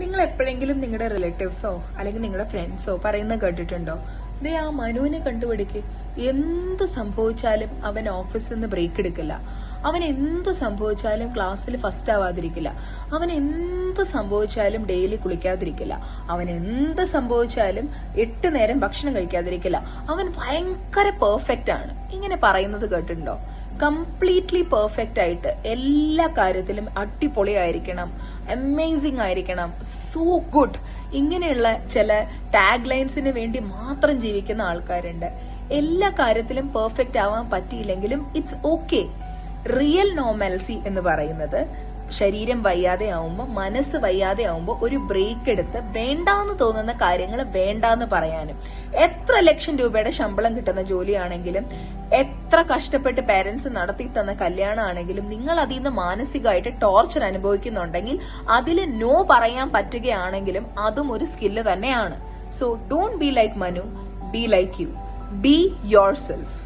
നിങ്ങൾ എപ്പോഴെങ്കിലും നിങ്ങളുടെ റിലേറ്റീവ്സോ അല്ലെങ്കിൽ നിങ്ങളുടെ ഫ്രണ്ട്സോ പറയുന്നത് കേട്ടിട്ടുണ്ടോ? ദേ ആ മനുവിനെ കണ്ടുപിടിക്ക്, എന്ത് സംഭവിച്ചാലും അവൻ ഓഫീസിൽ നിന്ന് ബ്രേക്ക് എടുക്കില്ല, അവൻ എന്ത് സംഭവിച്ചാലും ക്ലാസ്സിൽ ഫസ്റ്റ് ആവാതിരിക്കില്ല, അവൻ എന്ത് സംഭവിച്ചാലും ഡെയിലി കുളിക്കാതിരിക്കില്ല, അവൻ എന്ത് സംഭവിച്ചാലും 8 നേരം ഭക്ഷണം കഴിക്കാതിരിക്കില്ല, അവൻ ഭയങ്കര പെർഫെക്റ്റ് ആണ്. ഇങ്ങനെ പറയുന്നത് കേട്ടിട്ടുണ്ടോ? കംപ്ലീറ്റ്ലി പെർഫെക്റ്റ് ആയിട്ട് എല്ലാ കാര്യത്തിലും അടിപൊളിയായിരിക്കണം, അമേസിംഗ് ആയിരിക്കണം, സോ ഗുഡ്, ഇങ്ങനെയുള്ള ചില ടാഗ് ലൈൻസിന് വേണ്ടി മാത്രം ജീവിക്കുന്ന ആൾക്കാരുണ്ട്. എല്ലാ കാര്യത്തിലും പെർഫെക്റ്റ് ആവാൻ പറ്റിയില്ലെങ്കിലും ഇറ്റ്സ് ഓക്കെ. റിയൽ നോർമാലിറ്റി എന്ന് പറയുന്നത് ശരീരം വയ്യാതെ ആവുമ്പോൾ, മനസ്സ് വയ്യാതെ ആവുമ്പോൾ ഒരു ബ്രേക്ക് എടുത്ത് വേണ്ടാന്ന് തോന്നുന്ന കാര്യങ്ങൾ വേണ്ടാന്ന് പറയാനും, എത്ര ലക്ഷം രൂപയുടെ ശമ്പളം കിട്ടുന്ന ജോലിയാണെങ്കിലും, എത്ര കഷ്ടപ്പെട്ട് പേരൻസ് നടത്തി തന്ന കല്യാണമാണെങ്കിലും, നിങ്ങൾ അതിൽ നിന്ന് മാനസികമായിട്ട് ടോർച്ചർ അനുഭവിക്കുന്നുണ്ടെങ്കിൽ അതിൽ നോ പറയാൻ പറ്റുകയാണെങ്കിലും അതും ഒരു സ്കില്ല് തന്നെയാണ്. So don't be like Manu, be like you, B your self.